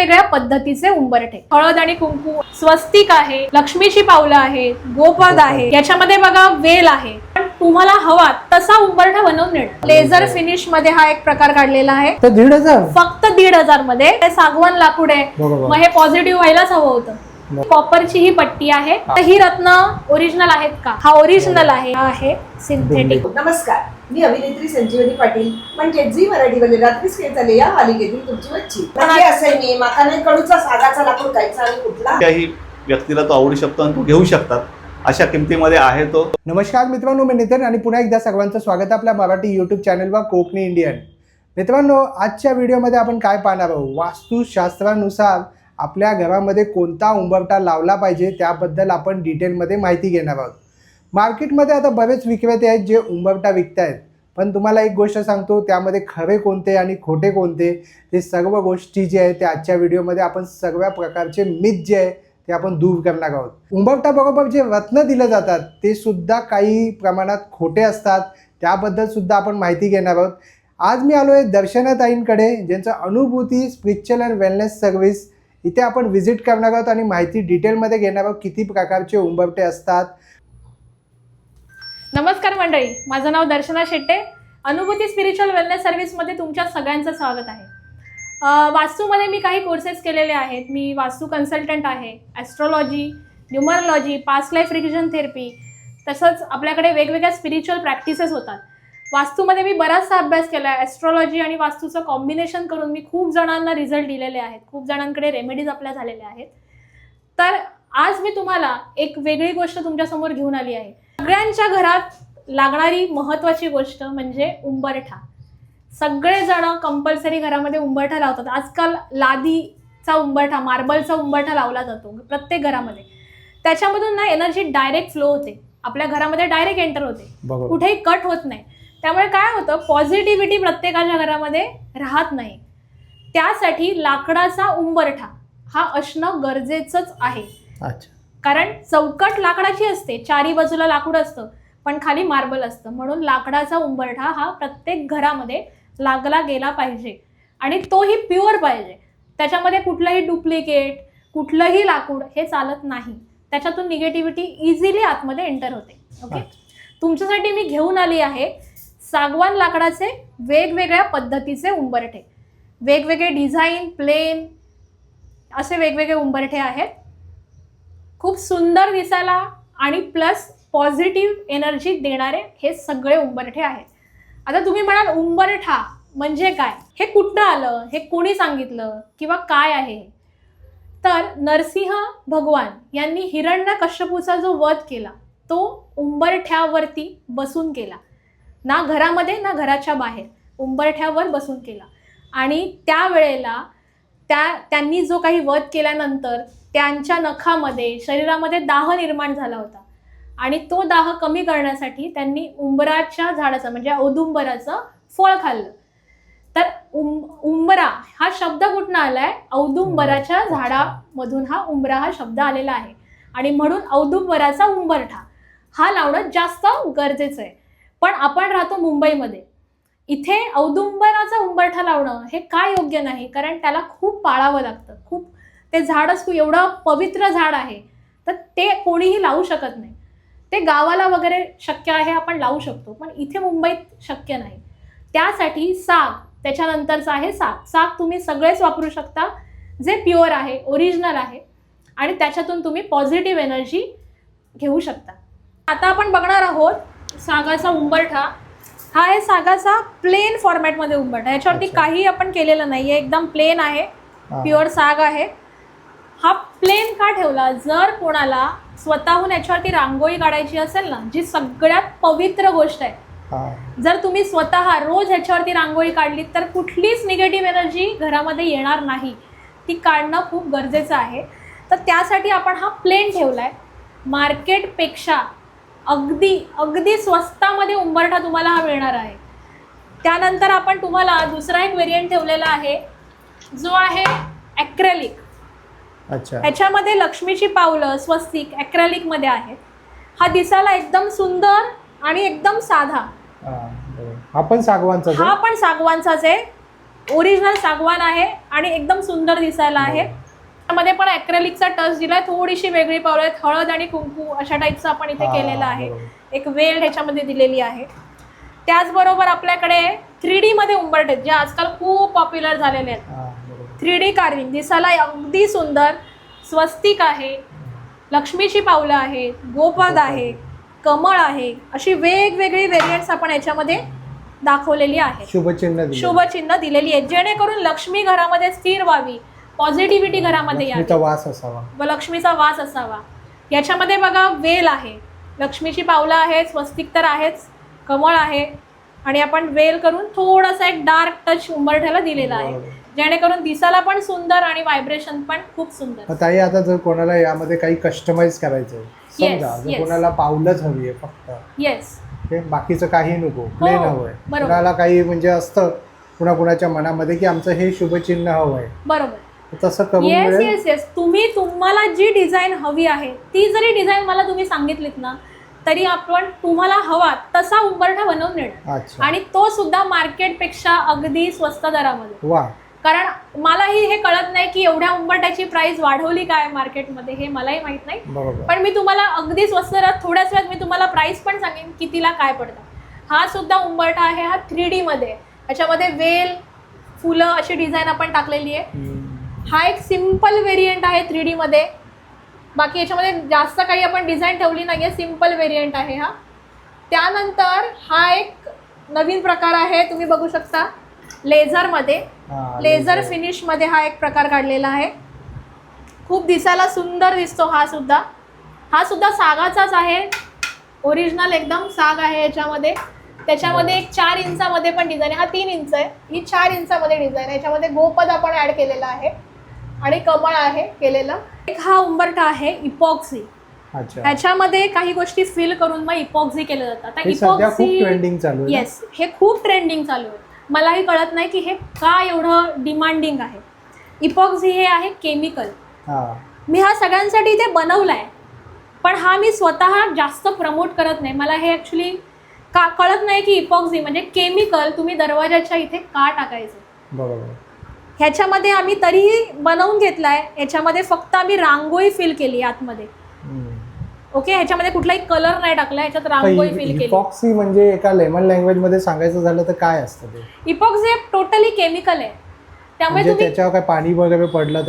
वेगळ्या पद्धतीचे उंबरठे, हळद आणि कुंकू, स्वस्तिक आहे, लक्ष्मीची पावलं आहेत, गोपद आहे, याच्यामध्ये बघा वेल आहे. पण तुम्हाला हवा तसा उंबरठा बनवून देणार. लेझर फिनिश मध्ये हा एक प्रकार काढलेला आहे. तर 1,500 फक्त 1,500 मध्ये. सागवान लाकूड आहे, मग हे पॉझिटिव्ह व्हायलाच हवं होतं. कॉपरची ही पट्टी आहे. ही रत्न ओरिजिनल आहेत का? हा ओरिजिनल आहे, हा आहे सिंथेटिक. नमस्कार, मी अभिनेत्री संजीवनी पाटील म्हणजे झी मराठीमध्ये रात्रीच खेळ झाले या मालिकेतील तुमची मच्छी. म्हणजे असे मी माका नाही कळूचा सागाचा लाकूड कायचा आणि कुठला त्याही व्यक्तीला तो आवडू शकतो आणि तो घेऊ शकतात अशा किमतीमध्ये आहे तो. नमस्कार मित्रांनो, मी नितीन आणि पुन्हा एकदा सर्वांचं स्वागत आपल्या मराठी यूट्यूब चॅनलवर कोकणी इंडियन. मित्रांनो, आजच्या व्हिडिओमध्ये आपण काय पाहणार आहोत? वास्तुशास्त्रानुसार आपल्या घरामध्ये कोणता उंबरठा लावला पाहिजे त्याबद्दल आपण डिटेलमध्ये माहिती घेणार आहोत. मार्केटमध्ये आता बरेच विक्रेते आहेत जे उंबरठा विकत आहेत, पण तुम्हाला एक गोष्ट सांगतो, त्यामध्ये खरे कोणते आणि खोटे कोणते ते सर्व गोष्टी जे आहेत ते आजच्या व्हिडिओमध्ये आपण सर्व प्रकारचे मिथ जे आहे ते आपण दूर करणार आहोत. उंबरठा बरोबर जे रत्न दिले जातात ते सुद्धा काही प्रमाणात खोटे असतात, त्याबद्दल सुद्धा आपण माहिती घेणार आहोत. आज मी आलो आहे दर्शनाताईंकडे, ज्यांचं अनुभूती स्पिरिच्युअल अँड वेलनेस सर्व्हिस, इथे आपण व्हिजिट करणार आहोत आणि माहिती डिटेलमध्ये घेणार आहोत किती प्रकारचे उंबरठे असतात. नमस्कार मंडळी, माझं नाव दर्शना शेट्टे. अनुभूती स्पिरिच्युअल वेलनेस सर्व्हिसमध्ये तुमच्या सगळ्यांचं स्वागत आहे. वास्तूमध्ये मी काही कोर्सेस केलेले आहेत. मी वास्तू कन्सल्टंट आहे. Astrology, numerology, past life revision therapy, तसंच आपल्याकडे वेगवेगळ्या स्पिरिच्युअल प्रॅक्टिसेस होतात. वास्तूमध्ये मी बराचसा अभ्यास केला आहे. ॲस्ट्रॉलॉजी आणि वास्तूचं कॉम्बिनेशन करून मी खूप जणांना रिझल्ट दिलेले आहेत. खूप जणांकडे रेमेडीज आपल्या झालेल्या आहेत. तर आज मी तुम्हाला एक वेगळी गोष्ट तुमच्यासमोर घेऊन आली आहे. सगळ्यांच्या घरात लागणारी महत्त्वाची गोष्ट म्हणजे उंबरठा. सगळेजण कंपल्सरी घरामध्ये उंबरठा लावतात. आजकाल लादीचा उंबरठा, मार्बलचा उंबरठा लावला जातो प्रत्येक घरामध्ये. त्याच्यामधून ना एनर्जी डायरेक्ट फ्लो होते, आपल्या घरामध्ये डायरेक्ट एंटर होते, कुठेही कट होत नाही. त्यामुळे काय होतं, पॉझिटिव्हिटी प्रत्येकाच्या घरामध्ये राहत नाही. त्यासाठी लाकडाचा उंबरठा हा असणं गरजेचंच आहे. कारण चौकट लाकडाची असते, चारी बाजूला लाकूड असतं, पण खाली मार्बल असतं. म्हणून लाकडाचा उंबरठा हा प्रत्येक घरामध्ये लागला गेला पाहिजे आणि तोही प्युअर पाहिजे. त्याच्यामध्ये कुठलंही डुप्लिकेट, कुठलंही लाकूड हे चालत नाही. त्याच्यातून निगेटिव्हिटी इझिली आतमध्ये एंटर होते. ओके, तुमच्यासाठी मी घेऊन आली आहे सागवान लाकडाचे वेगवेगळ्या पद्धतीचे उंबरठे. वेगवेगळे डिझाईन, प्लेन असे वेगवेगळे उंबरठे आहेत. खूप सुंदर दिसायला आणि प्लस पॉझिटिव्ह एनर्जी देणारे हे सगळे उंबरठे आहेत. आता तुम्ही म्हणाल उंबरठा म्हणजे काय, हे कुठं आलं, हे कोणी सांगितलं किंवा काय आहे? तर नरसिंह भगवान यांनी हिरण्यकश्यपूचा जो वध केला तो उंबरठ्यावरती बसून केला. ना घरामध्ये ना घराच्या बाहेर, उंबरठ्यावर बसून केला. आणि त्यावेळेला त्यांनी जो काही वध केल्यानंतर त्यांच्या नखामध्ये, शरीरामध्ये दाह निर्माण झाला होता आणि तो दाह कमी करण्यासाठी त्यांनी उंबराच्या झाडाचं म्हणजे औदुंबराचं फळ खाल्लं. तर उंबरा हा शब्द कुठनं आलाय? औदुंबराच्या झाडामधून हा उंबरा हा शब्द आलेला आहे. आणि म्हणून औदुंबराचा उंबरठा हा लावणं जास्त गरजेचं आहे. पण आपण राहतो मुंबईमध्ये, इथे औदुंबराचा उंबरठा लावणं हे काय योग्य नाही, कारण त्याला खूप पाळावं लागतं. खूप ते झाडच एवढं पवित्र झाड आहे, तर ते कोणीही लावू शकत नाही. ते गावाला वगैरे शक्य आहे, आपण लावू शकतो, पण इथे मुंबईत शक्य नाही. त्यासाठी साग, त्याच्यानंतरचं आहे साग. साग तुम्ही सगळेच वापरू शकता जे प्युअर आहे, ओरिजिनल आहे, आणि त्याच्यातून तुम्ही पॉझिटिव्ह एनर्जी घेऊ शकता. आता आपण बघणार आहोत सागाचा उंबरठा. हा आहे सागाचा प्लेन फॉर्मॅटमध्ये उंबरठा. याच्यावरती काही आपण केलेलं नाही आहे, एकदम प्लेन आहे, प्युअर साग आहे. हा प्लेन का ठेवला? जर कोणाला स्वतःहून याच्यावरती रांगोळी काढायची असेल ना, जी सगळ्यात पवित्र गोष्ट आहे, जर तुम्ही स्वतः रोज ह्याच्यावरती रांगोळी काढली तर कुठलीच निगेटिव्ह एनर्जी घरामध्ये येणार नाही. ती काढणं खूप गरजेचं आहे. तर त्यासाठी आपण हा प्लेन ठेवला आहे. मार्केटपेक्षा अगदी स्वस्तामध्ये उंबरठा तुम्हाला हा मिळणार आहे. त्यानंतर आपण तुम्हाला दुसरा एक व्हेरियंट ठेवलेला आहे जो आहे ॲक्रेलिक. ह्याच्यामध्ये लक्ष्मीची पावलं, स्वस्तिक ॲक्रेलिकमध्ये आहेत. हा दिसायला एकदम सुंदर आणि एकदम साधा. हा पण सागवानचाच आहे. ओरिजिनल सागवान आहे आणि एकदम सुंदर दिसायला आहे. त्यामध्ये पण ॲक्रेलिकचा टच दिलाय, थोडीशी वेगळी पावलं आहेत, हळद आणि कुंकू अशा टाईपचं आपण इथे केलेलं आहे. एक वेल ह्याच्यामध्ये दिलेली आहे. त्याचबरोबर आपल्याकडे 3D मध्ये उंबरठे जे आजकाल खूप पॉप्युलर झालेले आहेत. 3D कार्विंग दिसायला अगदी सुंदर. स्वस्तिक आहे, लक्ष्मीची पावलं आहेत, गोपाद आहे, कमळ आहे, अशी वेगवेगळी व्हेरियंट्स आपण याच्यामध्ये दाखवलेली आहेत. शुभचिन्ह दिलेली आहेत जेणेकरून लक्ष्मी घरामध्ये स्थिर व्हावी, पॉझिटिव्हिटी घरामध्ये यावी, लक्ष्मीचा वास असावा. याच्यामध्ये बघा वेल आहे, लक्ष्मीची पावलं आहेत, स्वस्तिक तर आहेच, कमळ आहे आणि आपण वेल करून थोडासा एक डार्क टच उंबरठ्याला दिलेला आहे जेणेकरून दिसायला पण सुंदर आणि व्हायब्रेशन पण खूप सुंदर. ताई आता जर कोणाला यामध्ये काही कस्टमाइज करायचं समजा, जर कोणाला पावलंच हवी आहे फक्त, येस, बाकीचं काही नको, प्लेन हवंय, कोणाला काही म्हणजे असतं कुणाच्या मनामध्ये की आमचं हे शुभचिन्ह हवंय, बरोबर, तसं करून येस येस येस तुम्हाला जी डिझाईन हवी आहे ती जरी डिझाईन मला तुम्ही सांगितलीत ना तरी आपण तुम्हाला हवा तसा उंबरठा बनवून देणार. आणि तो सुद्धा मार्केटपेक्षा अगदी स्वस्त दरामध्ये. वा. कारण मलाही हे कळत नाही की एवढ्या उंबरठ्याची प्राइस वाढवली काय मार्केटमध्ये, हे मलाही माहित नाही. पण मी तुम्हाला अगदी स्वस्त दरात थोड्याच वेळात मी तुम्हाला प्राइस पण सांगेन की तिला काय पडतं. हा सुद्धा उंबरठा आहे, हा 3D मध्ये, याच्यामध्ये वेल फुलं अशी डिझाईन आपण टाकलेली आहे. हा एक सिम्पल व्हेरियंट आहे 3D मध्ये, बाकी याच्यामध्ये जास्त काही आपण डिझाईन ठेवली नाहीये, सिम्पल व्हेरियंट आहे हा. त्यानंतर हा एक नवीन प्रकार आहे, तुम्ही बघू शकता लेझरमध्ये, लेझर फिनिशमध्ये हा एक प्रकार काढलेला आहे. खूप दिसायला सुंदर दिसतो हा सुद्धा सागाचाच आहे, ओरिजिनल एकदम साग आहे याच्यामध्ये. त्याच्यामध्ये एक 4 इंचामध्ये पण डिझाईन आहे, हा 3 इंच आहे, ही 4 इंचामध्ये डिझाईन आहे. याच्यामध्ये गोपद आपण ऍड केलेला आहे आणि कमळ आहे केलेलं. एक हा उंबरठा आहे इपॉक्सी, ह्याच्यामध्ये काही गोष्टी फिल करून मग इपॉक्सी केलं जातं. आता इपॉक्सी, येस, हे खूप ट्रेंडिंग चालू आहे. मलाही कळत नाही की हे का एवढं डिमांडिंग आहे. इपॉक्सी हे आहे केमिकल, मी हा सगळ्यांसाठी इथे बनवलाय पण हा मी स्वतः जास्त प्रमोट करत नाही. मला हे ॲक्च्युली का कळत नाही की इपॉक्सी म्हणजे केमिकल तुम्ही दरवाजाच्या इथे का टाकायचं. बरोबर. ह्याच्यामध्ये आम्ही तरीही बनवून घेतलाय, ह्याच्यामध्ये फक्त आम्ही रांगोळी फिल केली आतमध्ये. ओके, ह्याच्यामध्ये कुठलाही कलर नाही टाकला, ह्याच्यात रांगोळी फिल केली. इपॉक्सी म्हणजे एका लेमन लँग्वेज मध्ये सांगायचं झालं तर काय असतं ते? इपॉक्सी टोटली केमिकल आहे, त्यामुळे तुम्ही त्याच्यावर काय पाणी वगैरे पडलं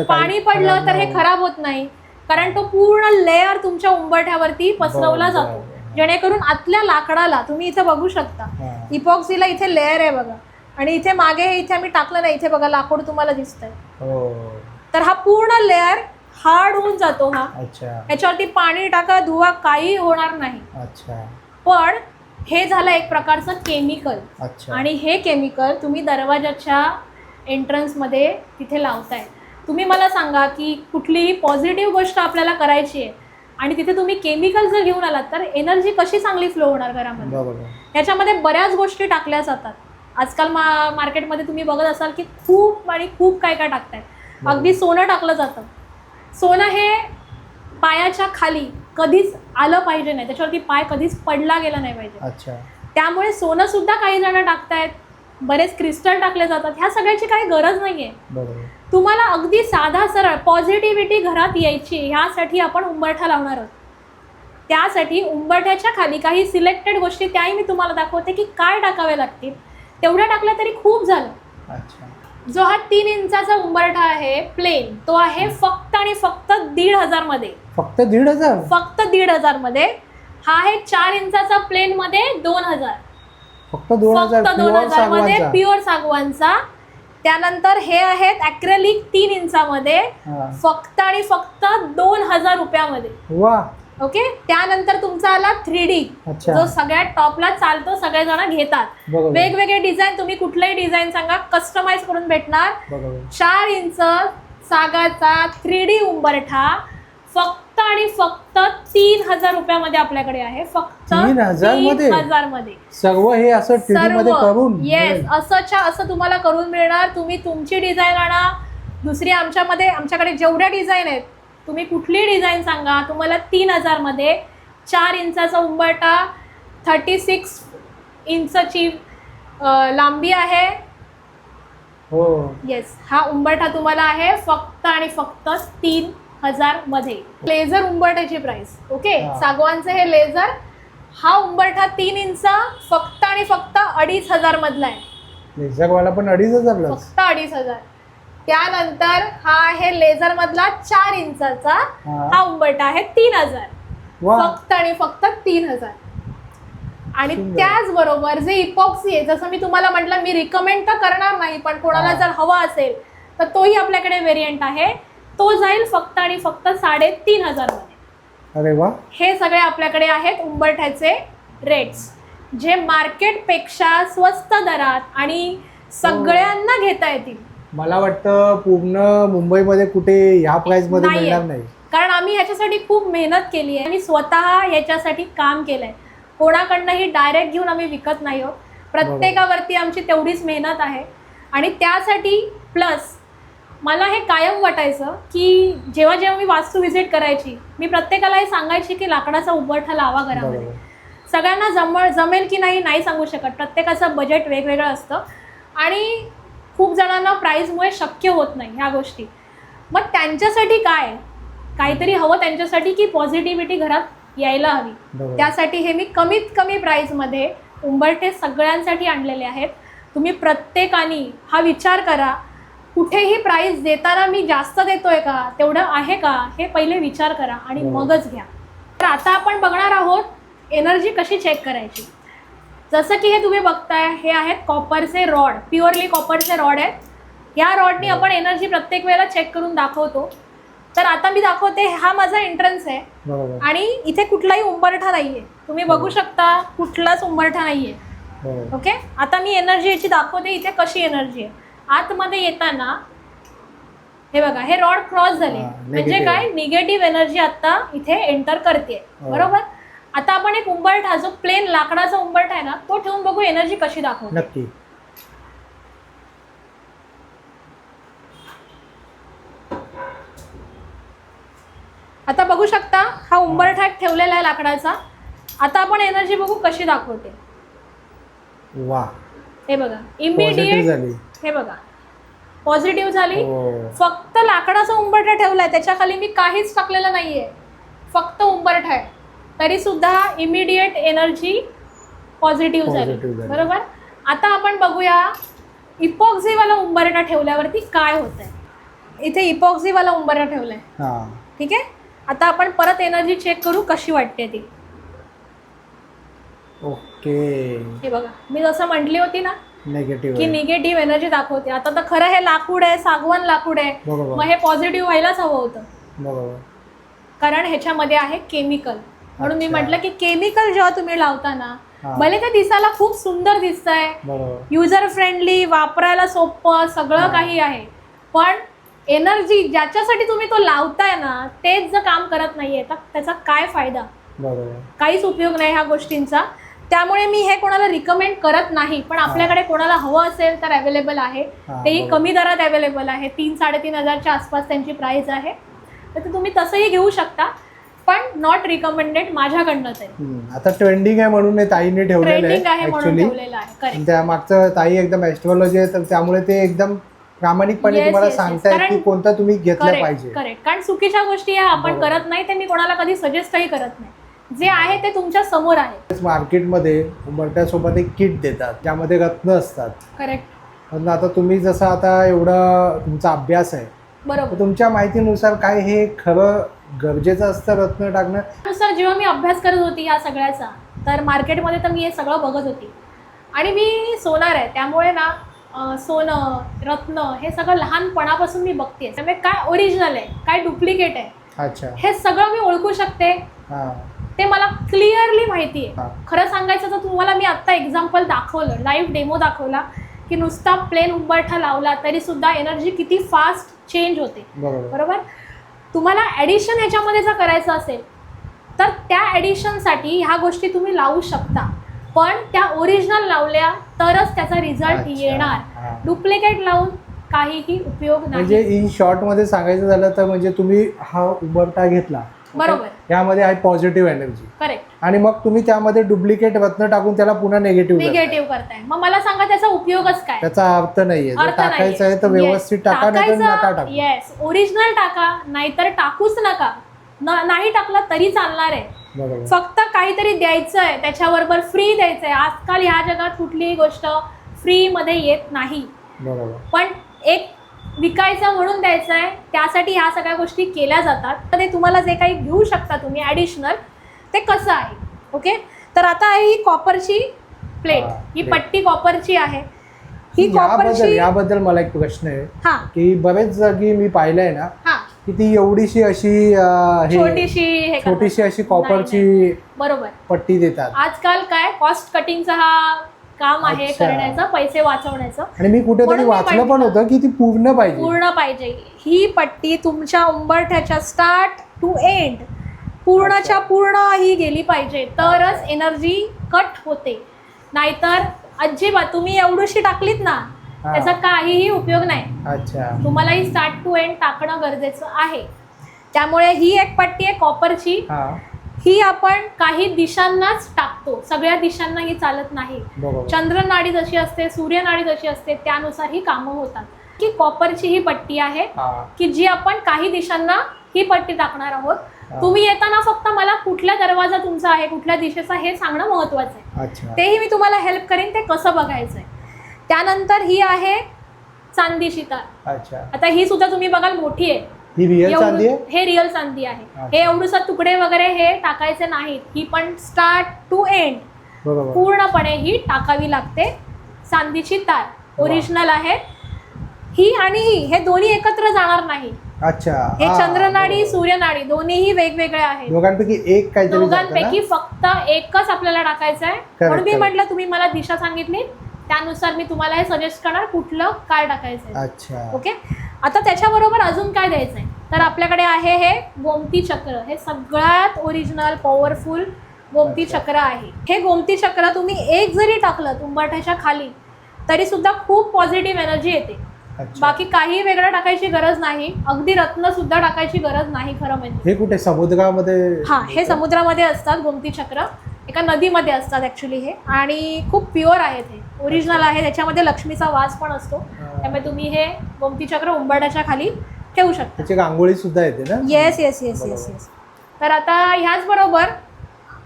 तर हे खराब होत नाही, कारण तो पूर्ण लेअर तुमच्या उंबरठ्यावरती पसरवला जातो जेणेकरून आतल्या लाकडाला, तुम्ही इथे बघू शकता इपॉक्सीला इथे लेअर आहे बघा, आणि इथे मागे इथे आम्ही टाकलं नाही, इथे बघा लाकूड तुम्हाला दिसतंय. तर हा पूर्ण लेअर हार्ड होऊन जातो हा. याच्यावरती पाणी टाका, धुवा, काही होणार नाही. पण हे झालं एक प्रकारचं केमिकल, आणि हे केमिकल तुम्ही दरवाजाच्या एंट्रन्स मध्ये तिथे लावताय. तुम्ही मला सांगा की कुठलीही पॉझिटिव्ह गोष्ट आपल्याला करायची आहे आणि तिथे तुम्ही केमिकल जर घेऊन आलात तर एनर्जी कशी चांगली फ्लो होणार घरामध्ये. याच्यामध्ये बऱ्याच गोष्टी टाकल्या जातात आजकाल. मार्केटमध्ये तुम्ही बघत असाल की खूप काय काय टाकतायत. अगदी सोनं टाकलं जातं. सोनं हे पायाच्या खाली कधीच आलं पाहिजे नाही, त्याच्यावरती पाय कधीच पडला गेला नाही पाहिजे. त्यामुळे सोनं सुद्धा काही जण टाकतायत, बरेच क्रिस्टल टाकले जातात. ह्या सगळ्याची काही गरज नाहीये. तुम्हाला अगदी साधा सरळ पॉझिटिव्हिटी घरात यायची, ह्यासाठी आपण उंबरठा लावणार आहोत. त्यासाठी उंबरठ्याच्या खाली काही सिलेक्टेड गोष्टी त्याही मी तुम्हाला दाखवते की काय टाकावे लागतील. तेवढ्या टाकल्या तरी खूप झालं. जो हा 3 इंचाचा उंबरठा आहे प्लेन, तो आहे फक्त आणि फक्त 1,500 मध्ये. फक्त 1,500? फक्त 1,500 मध्ये. हा आहे 4 इंचाचा प्लेन मध्ये 2,000. फक्त 2,000 मध्ये प्युअर सागवानचा. त्यानंतर हे आहेत ॲक्रेलिक 3 इंचामध्ये, फक्त आणि फक्त 2,000 रुपयामध्ये. वा. ओके. त्यानंतर तुमचा आला 3D, जो सगळ्यात टॉपला चालतो, सगळेजण घेतात. वेगवेगळे डिझाईन, तुम्ही कुठलाही डिझाईन सांगा, कस्टमाइज करून भेटणार. 4 इंच सागाचा 3D उंबरठा फक्त आणि फक्त 3,000 रुपयामध्ये आपल्याकडे आहे. फक्त 3,000 मध्ये सर्व हे असं 3D मध्ये करून. येस, असं तुम्हाला करून मिळणार. तुम्ही तुमची डिझाईन आणा, दुसरी आमच्याकडे जेवढ्या डिझाईन आहेत तुम्ही कुठली डिझाईन सांगा, तुम्हाला 3,000 मध्ये 4 इंचाचा उंबरठा, 36 इंचची लांबी आहे, हो. येस, हा उंबरठा तुम्हाला आहे फक्त आणि फक्त 3000 मध्ये. Laser उंबरठ्याची price. ओके, हा. सागवानचं हे लेझर, हा उंबरठा 3 इंच फक्त आणि फक्त 2500 मधला आहे. लेझरवाला पण 2500 फक्त 2500. त्यानंतर हा आहे लेझर मधला 4 इंचाचा, हा. हा उंबरठा आहे 3000. वा. फक्त आणि फक्त 3000. आणि सुंदर. त्याचबरोबर जे इपॉक्सी आहे, जसं मी तुम्हाला म्हटलं, मी रिकमेंड तर करणार नाही, पण कोणाला हा. जर हवा असेल तर तोही आपल्याकडे व्हेरियंट आहे. तो जाईल फक्त आणि फक्त 3500 मध्ये. अरे वा. हे सगळे आपल्याकडे आहेत उंबरठ्याचे रेट्स, जे मार्केटपेक्षा स्वस्त दरात आणि सगळ्यांना घेता येतील. मला वाटतं पूर्ण मुंबईमध्ये कुठे ह्या प्राइस मध्ये नाहीये. मिळणार नाही. कारण आम्ही ह्याच्यासाठी खूप मेहनत केली आहे. आम्ही स्वतः ह्याच्यासाठी काम केलंय. कोणाकडनंही डायरेक्ट घेऊन आम्ही विकत नाही आहोत. प्रत्येकावरती आमची तेवढीच मेहनत आहे. आणि त्यासाठी प्लस मला हे कायम वाटायचं की जेव्हा जेव्हा मी वास्तू व्हिजिट करायची, मी प्रत्येकाला हे सांगायची की लाकडाचा उंबरठा लावा घरामध्ये. बरोबर. सगळ्यांना जमेल की नाही सांगू शकत. प्रत्येकाचं बजेट वेगवेगळं असतं आणि खूप जणांना प्राईजमुळे शक्य होत नाही ह्या गोष्टी. मग त्यांच्यासाठी काहीतरी हवं त्यांच्यासाठी की पॉझिटिव्हिटी घरात यायला हवी. बरोबर. त्यासाठी हे मी कमीत कमी प्राईजमध्ये उंबरठे सगळ्यांसाठी आणलेले आहेत. तुम्ही प्रत्येकाने हा विचार करा, कुठेही प्राईज देताना मी जास्त देतोय का, तेवढं आहे का, हे पहिले विचार करा आणि बरोबर. मगच घ्या. तर आता आपण बघणार आहोत एनर्जी कशी चेक करायची. जसं की हे तुम्ही बघताय, हे आहेत कॉपरचे रॉड, प्युअरली कॉपरचे रॉड आहेत. या रॉडनी आपण एनर्जी प्रत्येक वेळेला चेक करून दाखवतो. तर आता मी दाखवते, हा माझा एंट्रन्स आहे बरोबर. आणि इथे कुठलाही उंबरठा नाहीये. तुम्ही बघू शकता कुठलाच उंबरठा नाहीये. बरोबर. ओके, आता मी एनर्जी याची दाखवते इथे कशी एनर्जी आहे. आतमध्ये येताना हे बघा, हे रॉड क्रॉस झाले, हा, म्हणजे negative. काय, निगेटिव्ह एनर्जी आता इथे एंटर करते. हो. बरोबर. आता आपण एक उंबरठा, जो प्लेन लाकडाचा उंबरठा आहे ना, तो ठेवून बघू एनर्जी कशी दाखवते. नक्की. आता बघू शकता, हा उंबरठा ठेवलेला आहे लाकडाचा. आता आपण एनर्जी बघू कशी दाखवते. वा. हे बघा, Positive इमिडिएट, झाली. हे बघा पॉझिटिव्ह झाली. हो. फक्त लाकडाचा उंबरठा ठेवलाय, त्याच्या खाली मी काहीच टाकलेलं नाहीये, फक्त उंबरठा आहे, तरी सुद्धा इमिडिएट एनर्जी पॉझिटिव्ह झाली. बरोबर. आता आपण बघूया इपॉक्सीवाला उंबरठा ठेवल्यावरती काय होतंय. इथे इपॉक्सीवाला उंबरठा ठेवलाय. हा. ठीक आहे. आता आपण परत एनर्जी चेक करू कशी वाटते ती. ओके. हे बघा, मी जसं म्हटली होती ना निगेटिव्ह की निगेटिव्ह एनर्जी दाखवते. आता तर खरं हे लाकूड आहे, सागवान लाकूड आहे, बरोबर. मग हे पॉझिटिव्ह व्हायलाच हवं होतं. बरोबर. कारण ह्याच्यामध्ये आहे केमिकल. म्हणून मी अच्छा. म्हटलं की केमिकल जेव्हा तुम्ही लावता ना, हा. भले ते दिसायला खूप सुंदर दिसतंय, बरोबर. युजर फ्रेंडली, वापरायला सोपं, सगळं हा. काही आहे, पण एनर्जी ज्याच्यासाठी तुम्ही तो लावताय ना, तेच जर काम करत नाहीये तर त्याचा काय फायदा. बरोबर. काहीच उपयोग नाही ह्या गोष्टींचा. त्यामुळे मी हे कोणाला रिकमेंड करत नाही. पण आपल्याकडे कोणाला हवं असेल तर अवेलेबल आहे. हा, तेही बरोबर. कमी दरात अवेलेबल आहे. 3-3,500च्या आसपास त्यांची प्राइस आहे. तर ते तुम्ही तसंही घेऊ शकता, पण नॉट रिकमेंडेड माझ्याकडनं तरी. आता ट्रेंडिंग आहे म्हणून हे ताईने ठेवलेलं ट्रेंडिंग आहे म्हणून ऍक्च्युली. ठेवलेलं आहे. करेक्ट. त्या मागचं ताई एकदम ऍस्ट्रॉलॉजी आहे, तर त्यामुळे ते एकदम प्रामाणिकपणे Yes, तुम्हाला yes, yes. सांगतायत कारण- की कोणतं तुम्ही घेतलं पाहिजे. करेक्ट. कारण चुकीच्या गोष्टी ह्या आपण बरोबर. करत नाही, ते मी कोणाला कधी सजेस्टही करत नाही. जे आहे ते तुमच्या समोर आहे. मार्केटमध्ये उंबरठ्यासोबत एक किट देतात ज्यामध्ये रत्न असतात. करेक्ट. पण आता तुम्ही जसं आता एवढा तुमचा अभ्यास आहे, बरोबर. तर तुमच्या माहितीनुसार काय हे खरं गरजेचं असतं रत्न टाकणं? त्यानुसार जेव्हा मी अभ्यास करत होती या सगळ्याचा, तर मार्केटमध्ये तर मी हे सगळं बघत होती. आणि मी सोनार आहे, त्यामुळे ना सोनं, रत्न हे सगळं लहानपणापासून मी बघते. त्यामुळे काय ओरिजिनल आहे, काय डुप्लिकेट आहे, अच्छा. हे सगळं मी ओळखू शकते. हां. ते मला क्लिअरली माहिती आहे. हां. खरं सांगायचं तर तुम्हाला मी आत्ता एक्झाम्पल दाखवलं, लाईव्ह डेमो दाखवला की नुसता प्लेन उंबरठा लावला तरी सुद्धा एनर्जी किती फास्ट चेंज होते. बरोबर. बरोबर. तुम्हाला ॲडिशन ह्याच्यामध्ये जर करायचं असेल तर त्या ॲडिशनसाठी ह्या गोष्टी तुम्ही लावू शकता, पण त्या ओरिजिनल लावल्या तरच त्याचा रिझल्ट अच्छा. येणार. हां. डुप्लिकेट लावून काहीही उपयोग म्हणजे नाही. इन शॉर्ट मध्ये सांगायचं झालं तर म्हणजे तुम्ही हा उंबरठा घेतला बरोबर. यामध्ये आहे पॉझिटिव्ह एनर्जी. करेक्ट. आणि मग तुम्ही त्यामध्ये डुप्लिकेट रत्न टाकून त्याला पुन्हा निगेटिव्ह निगेटिव्ह करताय. मग मला सांगा त्याचा उपयोगच काय? त्याचा अर्थ नाहीये. जर टाकायचं आहे तर व्यवस्थित टाका, नाही तर नका टाकू. येस, ओरिजिनल टाका, नाहीतर टाकूच नका. नाही टाकला तरी चालणार आहे. बरोबर. फक्त काहीतरी द्यायचं आहे, त्याच्याबरोबर फ्री द्यायचं आहे. आजकाल ह्या जगात कुठलीही गोष्ट फ्री मध्ये येत नाही. बरोबर. पण एक विकायचं म्हणून द्यायचं आहे, त्यासाठी ह्या सगळ्या गोष्टी केल्या जातात. तर ते तुम्हाला जे काही घेऊ शकता तुम्ही ॲडिशनल, ते कसं आहे. ओके, तर आता आहे ही कॉपरची प्लेट. ही plate. पट्टी कॉपरची आहे. ही कॉपरची. याबद्दल मला एक प्रश्न आहे हा की बरेच जागी मी पाहिलंय ना हा की ती एवढीशी अशी छोटीशी अशी कॉपरची बरोबर पट्टी देतात. आजकाल काय कॉस्ट कटिंगचा हा काम आहे अच्छा. करण्याचं, पैसे वाचवण्याचं. आणि मी कुठेतरी म्हणून मी वाचलं पण म्हटलं. होतं की ती पूर्ण पाहिजे. ही पट्टी तुमच्या उंबरठ्याच्या स्टार्ट टू एंड पूर्णच्या पूर्ण ही गेली पाहिजे, तरच एनर्जी कट होते. नाहीतर अजिबात तुम्ही एवढीशी टाकलीत ना, हा. त्याचा काहीही उपयोग नाही. अच्छा. तुम्हाला ही स्टार्ट टू एंड टाकणं गरजेचं आहे. त्यामुळे ही एक पट्टी आहे कॉपरची. हा. ही आपण काही दिशांनाच टाकतो, सगळ्या दिशांना ही चालत नाही. बरोबर. चंद्रनाडी जशी असते, सूर्यनाडी जशी असते, त्यानुसार ही कामं होतात. की कॉपरची ही पट्टी आहे हा. की जी आपण काही दिशांना ही पट्टी टाकणार आहोत. हा. तुम्ही येताना फक्त मला कुठला दरवाजा तुमचा आहे, कुठल्या दिशेचा हे सांगणं महत्वाचं आहे. अच्छा. तेही मी तुम्हाला हेल्प करेन ते कसं बघायचं आहे. त्यानंतर ही आहे चांदीची तार. अच्छा. आता ही सुद्धा तुम्ही बघाल मोठी आहे. ही रिअल चांदी आहे. हे रिअल चांदी आहे. अच्छा. हे एवढूसा तुकडे वगैरे हे टाकायचे नाहीत. ही पण स्टार्ट टू एंड बरोबर. पूर्णपणे ही टाकावी लागते. चांदीची तार ओरिजिनल आहे. ही आणि हे दोन्ही एकत्र जाणार नाही. अच्छा. हे हा, चंद्रनाडी बरोबर. सूर्यनाडी दोन्हीही वेगवेगळे आहेत. दोघांपैकी एक काहीतरी जातं ना? दोघांपैकी फक्त एकच आपल्याला टाकायचं आहे. म्हणून मी म्हटलं तुम्ही मला दिशा सांगितली, त्यानुसार मी तुम्हाला हे सजेस्ट करणार कुठलं काय टाकायचं आहे. अच्छा. ओके. आता त्याच्याबरोबर अजून काय द्यायचं आहे, तर आपल्याकडे आहे हे गोमती चक्र. हे सगळ्यात ओरिजिनल पॉवरफुल गोमती चक्र आहे. हे गोमती चक्र तुम्ही एक जरी टाकलं उंबरठ्याच्या खाली तरी सुद्धा खूप पॉझिटिव्ह एनर्जी येते. अच्छा. बाकी काही वेगळं टाकायची गरज नाही. अगदी रत्न सुद्धा टाकायची गरज नाही खरं म्हणजे. हे कुठे समुद्रामध्ये? हा, हे समुद्रामध्ये असतात गोमती चक्र. एका नदीमध्ये असतात ऍक्च्युली हे. आणि खूप प्युअर आहेत, हे ओरिजिनल आहे. त्याच्यामध्ये लक्ष्मीचा वास पण असतो. त्यामुळे तुम्ही हे गोमती चक्र उंबरठ्याच्या खाली ठेवू शकता. त्याची रांगोळी सुद्धा येते ना? Yes yes yes yes yes. तर आता ह्याचबरोबर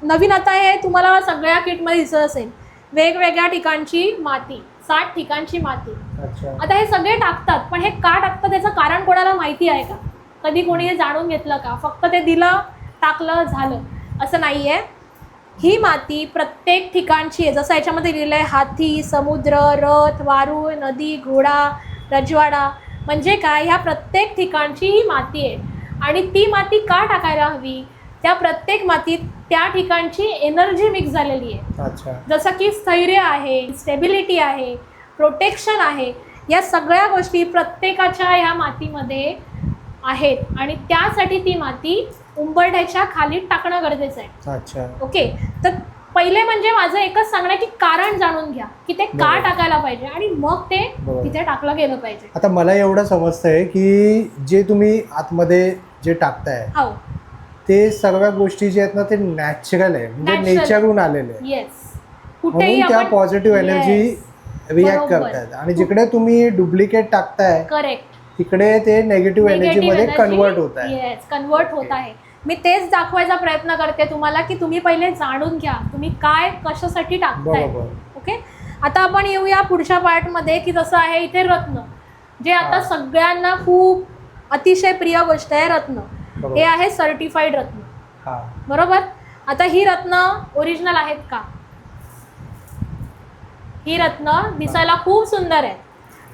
नवीन आता हे तुम्हाला सगळ्या किटमध्ये दिसत असेल, वेगवेगळ्या ठिकाणची माती, 60 ठिकाणची माती. अच्छा. आता हे सगळे टाकतात, पण हे का टाकतात त्याचं कारण कोणाला माहिती आहे का? कधी कोणी हे जाणून घेतलं का? फक्त ते दिलं, टाकलं, झालं असं नाही आहे. ही माती प्रत्येक ठिकाणची आहे. जसं याच्यामध्ये लिहिलं आहे हाती, समुद्र, रथ, वारूळ, नदी, घोडा, रजवाडा. म्हणजे काय, ह्या प्रत्येक ठिकाणची ही माती आहे. आणि ती माती का टाकायला हवी? त्या प्रत्येक मातीत त्या ठिकाणची एनर्जी मिक्स झालेली आहे. अच्छा. जसं की स्थैर्य आहे, स्टेबिलिटी आहे, प्रोटेक्शन आहे. या सगळ्या गोष्टी प्रत्येकाच्या ह्या मातीमध्ये आहेत. आणि त्यासाठी ती माती उंबरठ्याच्या खाली टाकणं गरजेचं आहे. अच्छा. ओके. तर पहिले म्हणजे माझं एकच सांगणं आहे की कारण जाणून घ्या की ते का बरोबर. टाकायला पाहिजे आणि मग ते बरोबर. तिथे टाकलं गेलं पाहिजे. आता मला एवढं समजतंय की जे तुम्ही आतमध्ये जे टाकताय हो. ते सर्व गोष्टी जे आहेत ना ते नॅचरल आहे, म्हणजे Natural. नेचरहून आलेले आहे. येस. कुठेही म्हणून त्या आपण पॉझिटिव्ह एनर्जी रिॲक्ट बरोबर. करतायत. आणि जिकडे तुम्ही डुप्लिकेट टाकताय करेक्ट तिकडे ते नेगेटिव्ह एनर्जी मध्ये कन्वर्ट होत आहे. येस, कन्वर्ट होत आहे. मी तेच दाखवायचा प्रयत्न करते तुम्हाला की तुम्ही पहिले जाणून घ्या तुम्ही काय कशासाठी टाकताय. बरोबर. ओके. आता आपण येऊया पुढच्या पार्टमध्ये की जसं आहे इथे रत्न, जे आता हा. सगळ्यांना खूप अतिशय प्रिय गोष्ट आहे. रत्न बरोबर. हे आहे सर्टिफाईड रत्न. हा. बरोबर. आता ही रत्न ओरिजिनल आहेत का? ही रत्न दिसायला खूप सुंदर आहेत,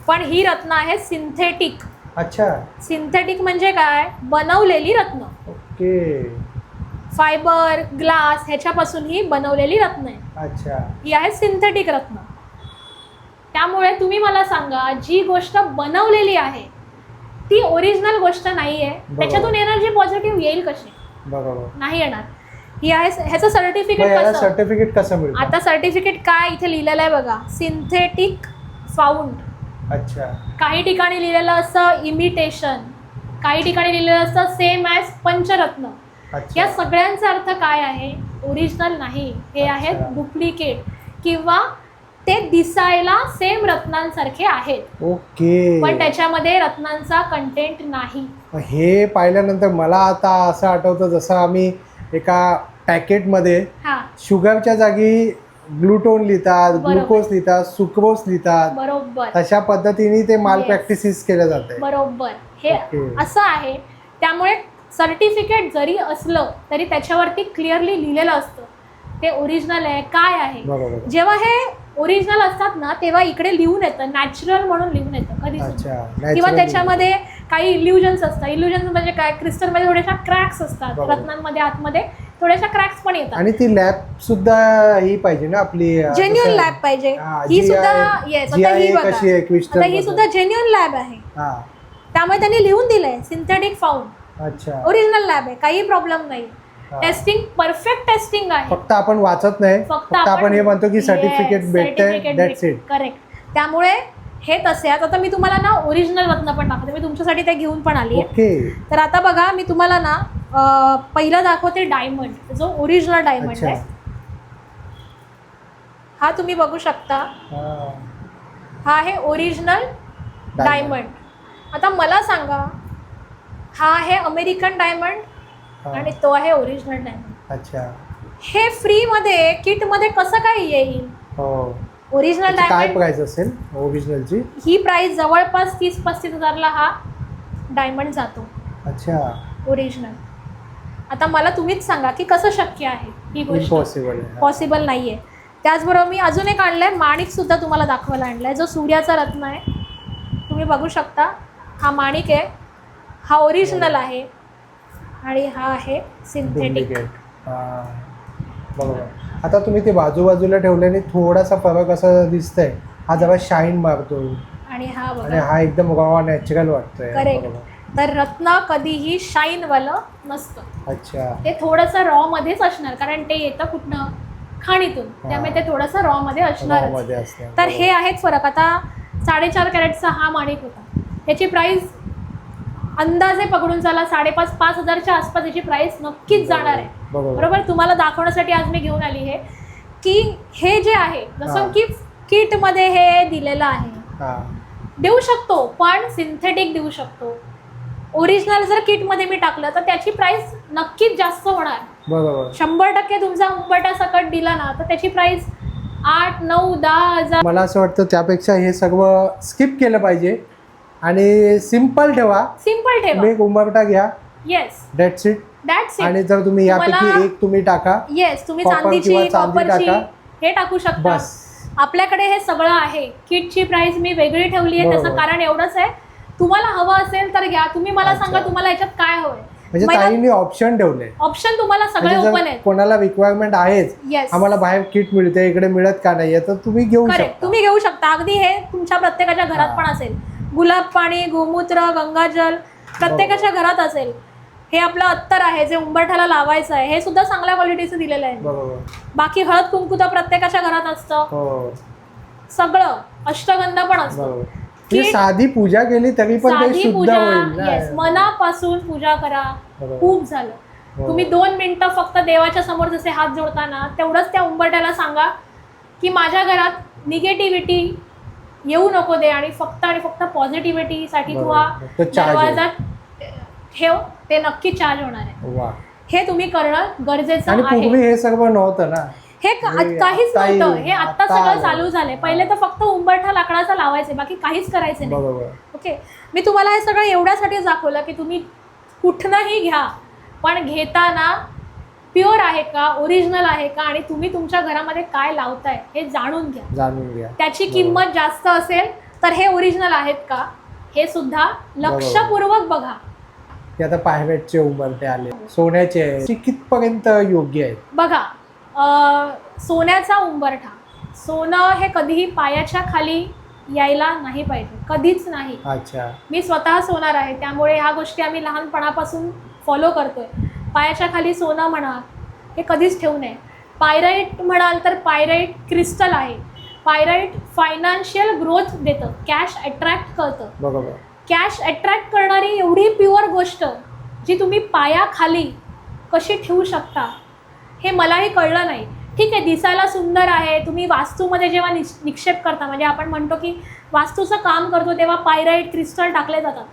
पण ही रत्न आहे सिंथेटिक. अच्छा. सिंथेटिक म्हणजे काय? बनवलेली रत्न. ओके. फायबर, ग्लास ह्याच्यापासून ही बनवलेली रत्न आहे. अच्छा. ही आहे सिंथेटिक रत्न. त्यामुळे तुम्ही मला सांगा, जी गोष्ट बनवलेली आहे ती ओरिजिनल गोष्ट नाही आहे, त्याच्यातून एनर्जी पॉझिटिव्ह येईल कशी? बरोबर. नाही येणार. ही आहे. ह्याचं सर्टिफिकेट कसं? सर्टिफिकेट कसं मिळतं? आता सर्टिफिकेट काय इथे लिहिलेलं आहे बघा, सिंथेटिक फाउंड. अच्छा. काही ठिकाणी लिहिलेलं असतं इमिटेशन, काही ठिकाणी लिहिलेलं असतं सेम ॲज पंचरत्न. अच्छा. या सगळ्यांचा अर्थ काय आहे? ओरिजिनल नाही, हे आहेत अच्छा. डुप्लिकेट किंवा ते दिसायला सेम रत्नांसारखे आहेत ओके. पण त्याच्यामध्ये रत्नांचा कंटेंट नाही. हे पाहिल्यानंतर मला आता असं आठवतं जसं आम्ही एका पॅकेटमध्ये हा शुगरच्या जागी ग्लुटोन लिहितात, बरोबर. ग्लुकोज लिहितात, सुक्रोज लिहितात, बरोबर तशा पद्धतीने ते माल Yes. प्रॅक्टिसेस केलं जाते. बरोबर हे ओके. असं आहे. त्यामुळे सर्टिफिकेट जरी असलं तरी त्याच्यावरती क्लिअरली लिहिलेलं असतं ते ओरिजिनल आहे काय आहे. बरोबर. जेव्हा हे ओरिजिनल असतात ना तेव्हा इकडे लिहून येतं नॅचरल म्हणून लिहून येतं कधी सुद्धा. अच्छा. किंवा Naturally. त्याच्यामध्ये काही इल्युजन्स असतात. इल्युजन्स म्हणजे काय? क्रिस्टलमध्ये थोड्याशा क्रॅक्स असतात, बरोबर. रत्नांमध्ये आतमध्ये थोड्याशा क्रॅक्स पण येतात. आणि ती लॅब सुद्धा ही पाहिजे ना आपली जेन्युअन जसं- लॅब पाहिजे. हा, ही GI सुद्धा येस आता ही बघा कशी आहे क्रिस्टल आता ही सुद्धा जेन्युअन लॅब आहे. हा. त्यामुळे त्यांनी लिहून दिलंय सिंथेटिक फाउंड अच्छा. ओरिजिनल लॅब आहे काही प्रॉब्लेम नाही. हा. टेस्टिंग परफेक्ट टेस्टिंग आहे. फक्त आपण वाचत नाही, फक्त आपण हे म्हणतो की सर्टिफिकेट भेटतंय, दॅट्स इट. करेक्ट. त्यामुळे हे तसे आहेत. आता मी तुम्हाला ना ओरिजिनल रत्न पण दाखवते. मी तुमच्यासाठी ते घेऊन पण आली आहे. ओके. तर आता बघा मी तुम्हाला ना पहिलं दाखवते डायमंड जो ओरिजिनल डायमंड अच्छा. आहे. हा तुम्ही बघू शकता. हा. हा आहे ओरिजिनल डायमंड. आता मला सांगा हा आहे अमेरिकन डायमंड हा. आणि तो आहे ओरिजिनल डायमंड. अच्छा. हे फ्रीमध्ये किटमध्ये कसं काय येईल? हो. ओरिजिनल त्याची काय डायमंड प्राइस असेल ओरिजिनलची? ही प्राइस जवळपास 30-35 हजारला हा डायमंड जातो अच्छा. ओरिजिनल. आता मला तुम्हीच सांगा की कसं शक्य आहे ही गोष्ट? इम्पॉसिबल आहे. पॉसिबल नाही आहे. त्याचबरोबर मी अजून एक आणलं आहे माणिकसुद्धा तुम्हाला दाखवायला आणला आहे जो सूर्याचा रत्न आहे. तुम्ही बघू शकता हा माणिक आहे. हा ओरिजिनल आहे आणि हा आहे सिंथेटिक. डुप्लिकेट. बरोबर. आता तुम्ही ते बाजूबाजूला ठेवल्याने थोडासा फरक असं दिसतंय. हा जरा शाईन मारतो आणि हा आणि बघा हा एकदम रॉ नॅचरल वाटतोय. करेक्ट. बरोबर. तर रत्न कधीही शाईनवालं नसतं. अच्छा. ते थोडंसं रॉमध्येच असणार कारण ते येतं कुठनं? खाणीतून. त्यामुळे ते थोडंसं रॉमध्ये असणार. मध्ये असणार. तर हे आहेत फरक. आता 4.5 कॅरेटचा हा माणिक होता. त्याची प्राइस अंदाजे पकडून चला 5.5 हजारच्या आसपास याची प्राइस नक्कीच जाणार आहे. बरोबर. बरोबर. तुम्हाला दाखवण्यासाठी आज मी घेऊन आली आहे की हे जे आहे जसं हा. की किटमध्ये हे दिलेलं आहे हा. देऊ शकतो पण सिंथेटिक देऊ शकतो. ओरिजिनल जर किटमध्ये मी टाकलं तर त्याची प्राइस नक्कीच जास्त होणार. बरोबर. 100% तुमचा उंबरठा सकट दिला ना तर त्याची प्राइस 8, 9, 10 हजार. मला असं वाटतं त्यापेक्षा हे सर्व स्किप केलं पाहिजे आणि सिम्पल ठेवा. सिंपल ठेवा. तुम्ही एक उंबरठा घ्या, yes that's it. That's it. आणि जर तुम्ही यापैकी तुम्हाला- एक तुम्ही टाका, येस तुम्ही कॉपर चांदीची किंवा चांदी कॉपरची टाका. हे टाकू शकता. बस. आपल्याकडे हे सगळं आहे. किटची प्राइस मी वेगळी ठेवली आहे. त्याचं बरोबर. कारण एवढंच आहे तुम्हाला हवं असेल तर घ्या. तुम्ही मला अच्छा. सांगा तुम्हाला याच्यात काय हवंय. म्हणजे ताईंनी ऑप्शन ठेवले. ऑप्शन तुम्हाला सगळे म्हणजे ओपन जर आहेत. कोणाला रिक्वायरमेंट आहेच, येस आम्हाला बाहेर किट मिळते इकडे मिळत का नाहीये, तर तुम्ही घेऊ करेक्ट. शकता. तुम्ही घेऊ शकता. अगदी हे तुमच्या प्रत्येकाच्या घरात हा. पण असेल. गुलाब पाणी, गोमूत्र, गंगाजल प्रत्येकाच्या घरात असेल. हे आपलं अत्तर आहे जे उंबरठ्याला लावायचं आहे. हे सुद्धा चांगल्या क्वालिटीचं दिलेलं आहे. बरोबर. बाकी हळद कुंकू तर प्रत्येकाच्या घरात असतं. हो. सगळं अष्टगंध पण असतं. बरोबर. म्हणजे साधी पूजा केली तरी पण ते साधी शुद्ध पूजा होईल ना. येस मनापासून पूजा करा. बरोबर. खूप झालं. हो. तुम्ही 2 मिनिटं फक्त देवाच्या समोर जसे हात जोडताना तेवढंच त्या उंबरठ्याला सांगा की माझ्या घरात निगेटिव्हिटी येऊ नको दे आणि फक्त पॉझिटिव्हिटीसाठी तू हा बरोबर. तो charge दरवाजा ठेव. ते नक्की चार्ज होणार आहे. वा. हे तुम्ही करणं गरजेचं आणि आहे. पूर्वी हे सर्व नव्हतं ना. हे काहीच आता नव्हतं. हे आता आता सगळं आलं. चालू झालंय. पहिले तर फक्त उंबरठा लाकडाचा लावायचे बाकी काहीच करायचे नाही. बरोबर. ओके. मी तुम्हाला हे सगळं एवढ्यासाठीच दाखवलं की तुम्ही कुठनंही घ्या पण घेताना प्युअर आहे का, ओरिजिनल आहे का आणि तुम्ही तुमच्या घरामध्ये काय लावताय हे जाणून घ्या. जाणून घ्या. त्याची किंमत जास्त असेल तर हे ओरिजिनल आहेत का हे सुद्धा लक्षपूर्वक बघा. ते आता पायरेटचे उंबरठे आले, सोन्याचे आहे. ते कितपर्यंत योग्य आहे? बघा सोन्याचा उंबरठा. सोनं हे कधीही पायाच्या खाली यायला नाही पाहिजे. कधीच नाही. अच्छा. मी स्वतः सोनार आहे त्यामुळे ह्या गोष्टी आम्ही लहानपणापासून फॉलो करतोय. पायाच्या खाली सोनं म्हणा हे कधीच ठेवू नये. पायराईट म्हणाल तर पायराईट क्रिस्टल आहे. पायराईट फायनान्शियल ग्रोथ देतं, कॅश अट्रॅक्ट करतं. बरोबर. कॅश अट्रॅक्ट करणारी एवढी प्युअर गोष्ट जी तुम्ही पायाखाली कशी ठेवू शकता हे मलाही कळलं नाही. ठीक आहे, दिसायला सुंदर आहे. तुम्ही वास्तूमध्ये जेव्हा निक्षेप करता, म्हणजे आपण म्हणतो की वास्तूचं काम करतो तेव्हा पायराईट क्रिस्टल टाकले जातात.